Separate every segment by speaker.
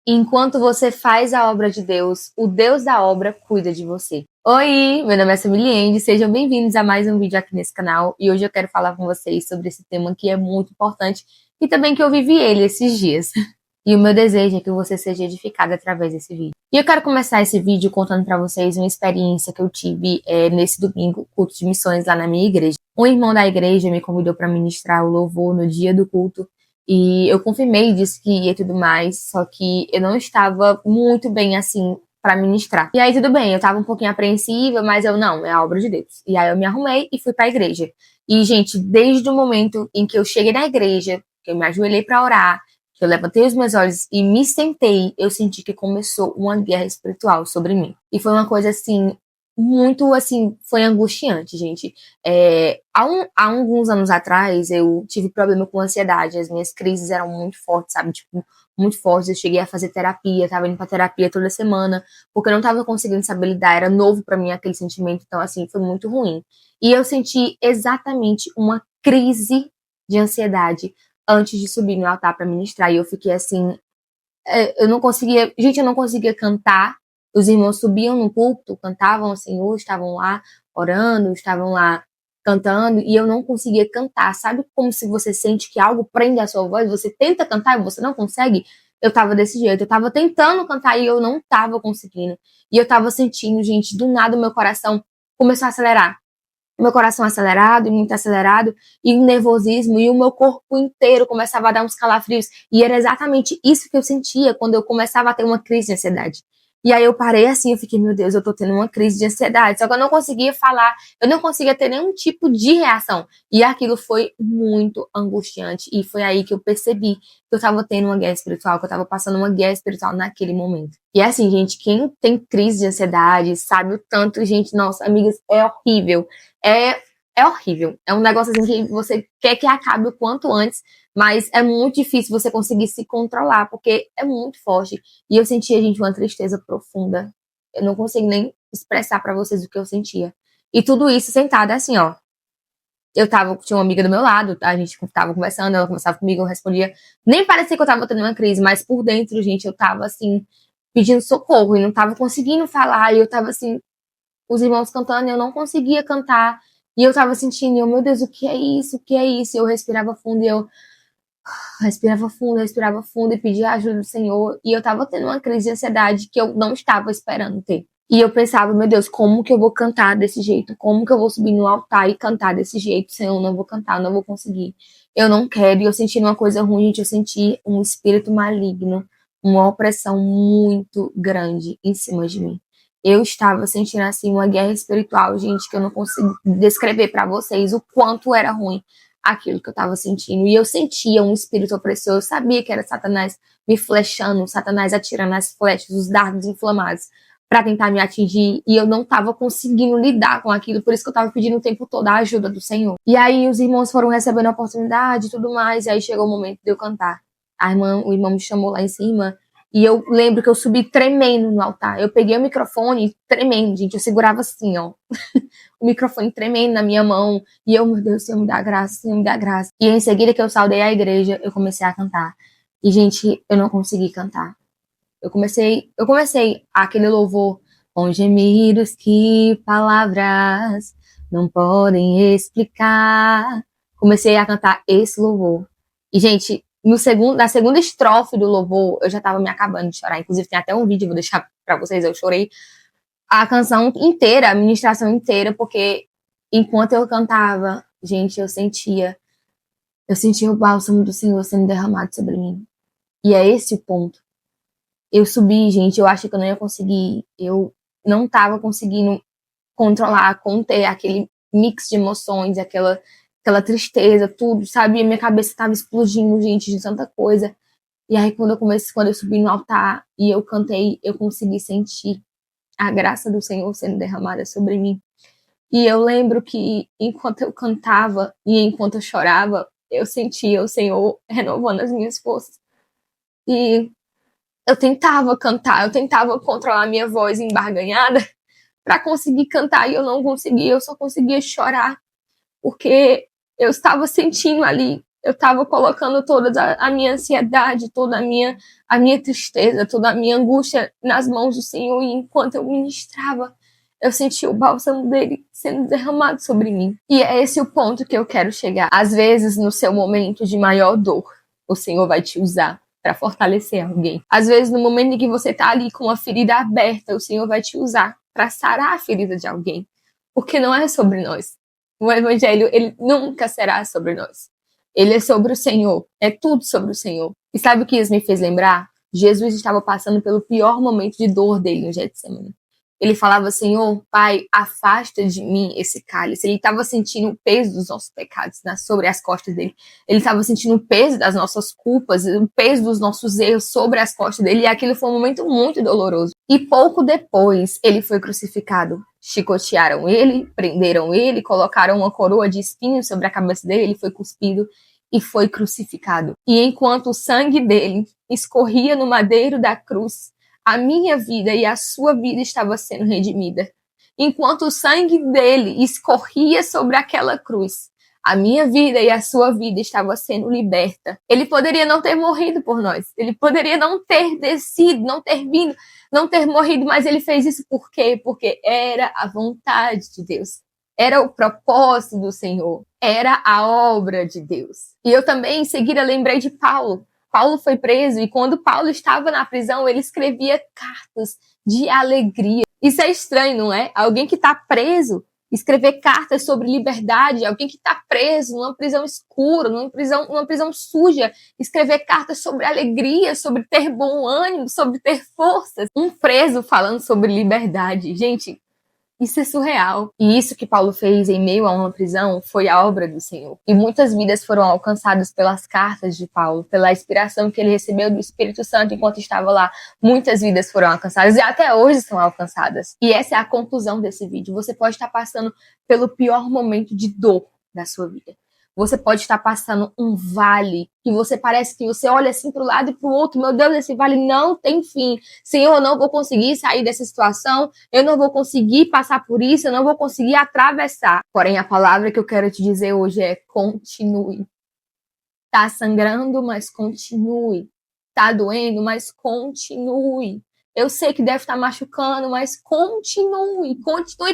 Speaker 1: Enquanto você faz a obra de Deus, o Deus da obra cuida de você. Oi, meu nome é Samiliende, sejam bem-vindos a mais um vídeo aqui nesse canal e hoje eu quero falar com vocês sobre esse tema que é muito importante e também que eu vivi ele esses dias. E o meu desejo é que você seja edificado através desse vídeo. E eu quero começar esse vídeo contando para vocês uma experiência que eu tive nesse domingo, culto de missões lá na minha igreja. Um irmão da igreja me convidou para ministrar o louvor no dia do culto. E eu confirmei, disse que ia e tudo mais, só que eu não estava muito bem assim pra ministrar. E aí tudo bem, eu tava um pouquinho apreensiva, mas eu não, é a obra de Deus. E aí eu me arrumei e fui pra igreja. E, gente, desde o momento em que eu cheguei na igreja, que eu me ajoelhei pra orar, que eu levantei os meus olhos e me sentei, eu senti que começou uma guerra espiritual sobre mim. E foi uma coisa assim, muito assim, foi angustiante, gente. Há alguns anos atrás, eu tive problema com ansiedade. As minhas crises eram muito fortes, sabe? Tipo, muito fortes. Eu cheguei a fazer terapia, tava indo pra terapia toda semana, porque eu não tava conseguindo saber lidar. Era novo pra mim aquele sentimento. Então, assim, foi muito ruim. E eu senti exatamente uma crise de ansiedade antes de subir no altar pra ministrar. E eu fiquei assim, eu não conseguia, gente, eu não conseguia cantar. Os irmãos subiam no púlpito, cantavam ao Senhor, estavam lá orando, estavam lá cantando, e eu não conseguia cantar. Sabe como se você sente que algo prende a sua voz, você tenta cantar e você não consegue? Eu tava desse jeito, eu tava tentando cantar e eu não tava conseguindo. E eu tava sentindo, gente, do nada o meu coração começou a acelerar. Meu coração acelerado e muito acelerado, e um nervosismo, e o meu corpo inteiro começava a dar uns calafrios. E era exatamente isso que eu sentia quando eu começava a ter uma crise de ansiedade. E aí eu parei assim, eu fiquei, meu Deus, eu tô tendo uma crise de ansiedade. Só que eu não conseguia falar, eu não conseguia ter nenhum tipo de reação. E aquilo foi muito angustiante. E foi aí que eu percebi que eu tava tendo uma guerra espiritual, que eu tava passando uma guerra espiritual naquele momento. E é assim, gente, quem tem crise de ansiedade sabe o tanto, gente, nossa, amigas, é horrível. É horrível. É um negócio assim que você quer que acabe o quanto antes, mas é muito difícil você conseguir se controlar, porque é muito forte. E eu sentia, gente, uma tristeza profunda. Eu não consigo nem expressar pra vocês o que eu sentia. E tudo isso sentada assim, ó. Tinha uma amiga do meu lado, a gente tava conversando, ela conversava comigo, eu respondia. Nem parecia que eu tava tendo uma crise, mas por dentro, gente, eu tava assim, pedindo socorro e não tava conseguindo falar. E eu tava assim, os irmãos cantando e eu não conseguia cantar. E eu tava sentindo, meu Deus, o que é isso? O que é isso? E eu respirava fundo e eu respirava fundo e pedia a ajuda do Senhor. E eu tava tendo uma crise de ansiedade que eu não estava esperando ter. E eu pensava, meu Deus, como que eu vou cantar desse jeito? Como que eu vou subir no altar e cantar desse jeito? Senhor, eu não vou cantar, eu não vou conseguir. Eu não quero. E eu senti uma coisa ruim, gente. Eu senti um espírito maligno, uma opressão muito grande em cima de mim. Eu estava sentindo, assim, uma guerra espiritual, gente, que eu não consigo descrever para vocês o quanto era ruim aquilo que eu estava sentindo. E eu sentia um espírito opressor. Eu sabia que era Satanás me flechando, Satanás atirando as flechas, os dardos inflamados para tentar me atingir, e eu não estava conseguindo lidar com aquilo, por isso que eu estava pedindo o tempo todo a ajuda do Senhor. E aí os irmãos foram recebendo a oportunidade e tudo mais, e aí chegou o momento de eu cantar. O irmão me chamou lá em cima, e eu lembro que eu subi tremendo no altar. Eu peguei o microfone tremendo, gente, eu segurava assim, ó, o microfone tremendo na minha mão, e eu, meu Deus, Senhor, me dá graça, Senhor, me dá graça. E em seguida que eu saudei a igreja, eu comecei a cantar. E, gente, eu não consegui cantar. Eu comecei aquele louvor com gemidos que palavras não podem explicar. Comecei a cantar esse louvor. E, gente, na segunda estrofe do louvor, eu já tava me acabando de chorar. Inclusive, tem até um vídeo, vou deixar pra vocês. Eu chorei a canção inteira, a ministração inteira, porque enquanto eu cantava, gente, eu sentia o bálsamo do Senhor sendo derramado sobre mim. E é esse o ponto. Eu subi, gente, eu achei que eu não ia conseguir. Eu não tava conseguindo controlar, conter aquele mix de emoções, aquela tristeza, tudo, sabe? Minha cabeça tava explodindo, gente, de tanta coisa. E aí, quando eu subi no altar e eu cantei, eu consegui sentir a graça do Senhor sendo derramada sobre mim. E eu lembro que enquanto eu cantava e enquanto eu chorava, eu sentia o Senhor renovando as minhas forças. E eu tentava cantar, eu tentava controlar minha voz embarganhada para conseguir cantar e eu não conseguia, eu só conseguia chorar, porque eu estava sentindo ali, Eu estava colocando toda a minha ansiedade, toda a minha tristeza, toda a minha angústia nas mãos do Senhor. E enquanto eu ministrava, eu senti o bálsamo dele sendo derramado sobre mim. E é esse o ponto que eu quero chegar. Às vezes, no seu momento de maior dor, o Senhor vai te usar para fortalecer alguém. Às vezes, no momento em que você está ali com uma ferida aberta, o Senhor vai te usar para sarar a ferida de alguém. Porque não é sobre nós. O Evangelho, ele nunca será sobre nós. Ele é sobre o Senhor. É tudo sobre o Senhor. E sabe o que isso me fez lembrar? Jesus estava passando pelo pior momento de dor dele no Getsemane. Ele falava, Senhor, Pai, afasta de mim esse cálice. Ele estava sentindo o peso dos nossos pecados sobre as costas dele. Ele estava sentindo o peso das nossas culpas, o peso dos nossos erros sobre as costas dele. E aquilo foi um momento muito doloroso. E pouco depois, ele foi crucificado. Chicotearam ele, prenderam ele, colocaram uma coroa de espinhos sobre a cabeça dele. Ele foi cuspido e foi crucificado. E enquanto o sangue dele escorria no madeiro da cruz, a minha vida e a sua vida estava sendo redimida. Enquanto o sangue dele escorria sobre aquela cruz, a minha vida e a sua vida estava sendo liberta. Ele poderia não ter morrido por nós. Ele poderia não ter descido, não ter vindo, não ter morrido, mas ele fez isso por quê? Porque era a vontade de Deus. Era o propósito do Senhor. Era a obra de Deus. E eu também, em seguida, lembrei de Paulo. Paulo foi preso e quando Paulo estava na prisão, ele escrevia cartas de alegria. Isso é estranho, não é? Alguém que está preso, escrever cartas sobre liberdade, alguém que está preso numa prisão escura, numa prisão suja, escrever cartas sobre alegria, sobre ter bom ânimo, sobre ter forças. Um preso falando sobre liberdade. Gente, isso é surreal. E isso que Paulo fez em meio a uma prisão foi a obra do Senhor. E muitas vidas foram alcançadas pelas cartas de Paulo, pela inspiração que ele recebeu do Espírito Santo enquanto estava lá. Muitas vidas foram alcançadas e até hoje são alcançadas. E essa é a conclusão desse vídeo. Você pode estar passando pelo pior momento de dor da sua vida. Você pode estar passando um vale que você parece que você olha assim para o lado e para o outro. Meu Deus, esse vale não tem fim. Senhor, eu não vou conseguir sair dessa situação. Eu não vou conseguir passar por isso. Eu não vou conseguir atravessar. Porém, a palavra que eu quero te dizer hoje é continue. Tá sangrando, mas continue. Tá doendo, mas continue. Eu sei que deve estar machucando, mas continue,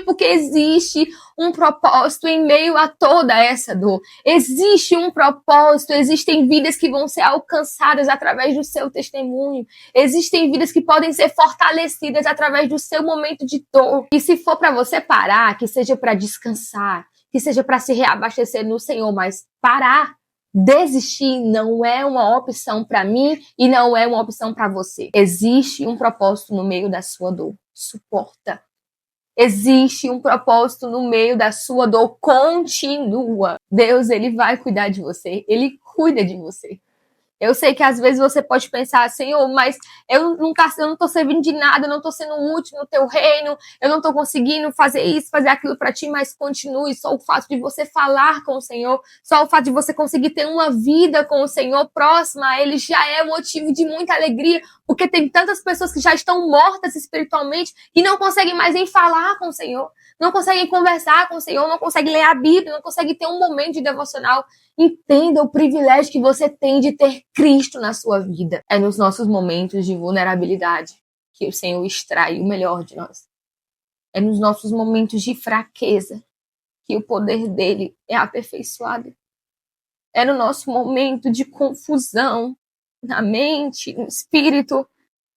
Speaker 1: porque existe um propósito em meio a toda essa dor. Existe um propósito, existem vidas que vão ser alcançadas através do seu testemunho. Existem vidas que podem ser fortalecidas através do seu momento de dor. E se for para você parar, que seja para descansar, que seja para se reabastecer no Senhor, mas parar. Desistir não é uma opção para mim e não é uma opção para você. Existe um propósito no meio da sua dor. Suporta. Existe um propósito no meio da sua dor. Continua. Deus, ele vai cuidar de você. Ele cuida de você. Eu sei que às vezes você pode pensar, Senhor, mas eu não tô servindo de nada, eu não tô sendo útil no teu reino, eu não tô conseguindo fazer isso, fazer aquilo para ti, mas continue. Só o fato de você falar com o Senhor, só o fato de você conseguir ter uma vida com o Senhor próxima a Ele já é motivo de muita alegria, porque tem tantas pessoas que já estão mortas espiritualmente e não conseguem mais nem falar com o Senhor, não conseguem conversar com o Senhor, não conseguem ler a Bíblia, não conseguem ter um momento de devocional. Entenda o privilégio que você tem de ter Cristo na sua vida. É nos nossos momentos de vulnerabilidade que o Senhor extrai o melhor de nós. É nos nossos momentos de fraqueza que o poder dele é aperfeiçoado. É no nosso momento de confusão na mente, no espírito,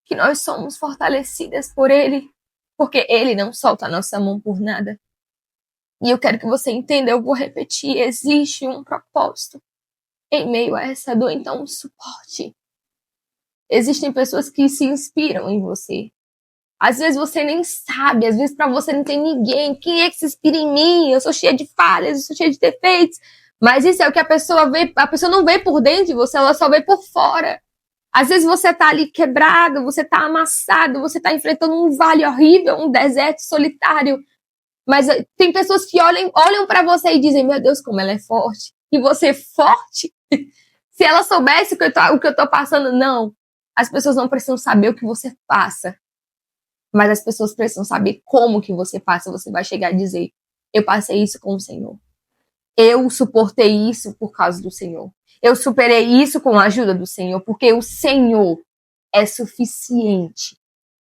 Speaker 1: que nós somos fortalecidas por ele, porque ele não solta a nossa mão por nada. E eu quero que você entenda, eu vou repetir, existe um propósito em meio a essa dor, então suporte. Existem pessoas que se inspiram em você. Às vezes você nem sabe, às vezes para você não tem ninguém. Quem é que se inspira em mim? Eu sou cheia de falhas, eu sou cheia de defeitos. Mas isso é o que a pessoa vê, a pessoa não vê por dentro de você, ela só vê por fora. Às vezes você tá ali quebrado, você tá amassado, você tá enfrentando um vale horrível, um deserto solitário. Mas tem pessoas que olham para você e dizem, meu Deus, como ela é forte. E você é forte? Se ela soubesse o que eu tô passando, não. As pessoas não precisam saber o que você passa. Mas as pessoas precisam saber como que você passa. Você vai chegar e dizer, eu passei isso com o Senhor. Eu suportei isso por causa do Senhor. Eu superei isso com a ajuda do Senhor, porque o Senhor é suficiente.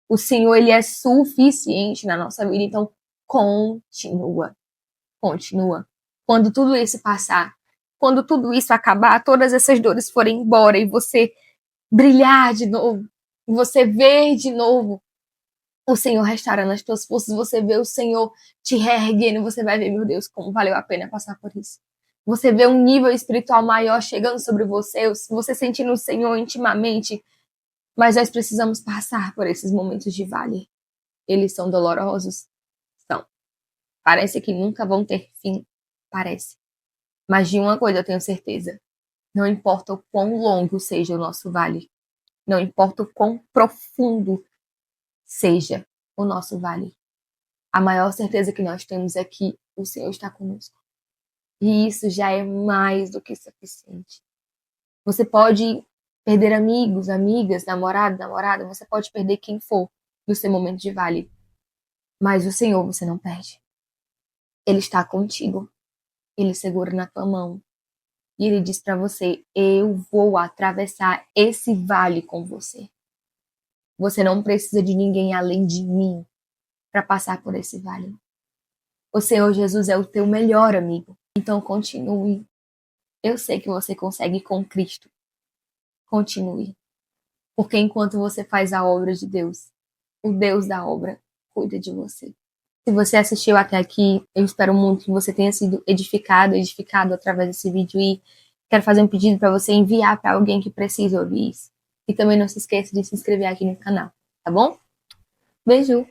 Speaker 1: O Senhor, ele é suficiente na nossa vida. Então, continua. Continua. Quando tudo isso passar, quando tudo isso acabar, todas essas dores forem embora e você brilhar de novo, você ver de novo o Senhor restaurando as tuas forças, você vê o Senhor te reerguendo, você vai ver, meu Deus, como valeu a pena passar por isso. Você vê um nível espiritual maior chegando sobre você, você sentindo o Senhor intimamente, mas nós precisamos passar por esses momentos de vale. Eles são dolorosos? São. Parece que nunca vão ter fim. Parece. Mas de uma coisa eu tenho certeza. Não importa o quão longo seja o nosso vale. Não importa o quão profundo seja o nosso vale. A maior certeza que nós temos é que o Senhor está conosco. E isso já é mais do que suficiente. Você pode perder amigos, amigas, namorado, namorada, você pode perder quem for no seu momento de vale. Mas o Senhor você não perde. Ele está contigo. Ele segura na tua mão. E ele diz para você, eu vou atravessar esse vale com você. Você não precisa de ninguém além de mim para passar por esse vale. O Senhor Jesus é o teu melhor amigo. Então continue. Eu sei que você consegue com Cristo. Continue. Porque enquanto você faz a obra de Deus, o Deus da obra cuida de você. Se você assistiu até aqui, eu espero muito que você tenha sido edificado através desse vídeo e quero fazer um pedido para você enviar para alguém que precisa ouvir isso. E também não se esqueça de se inscrever aqui no canal, tá bom? Beijo!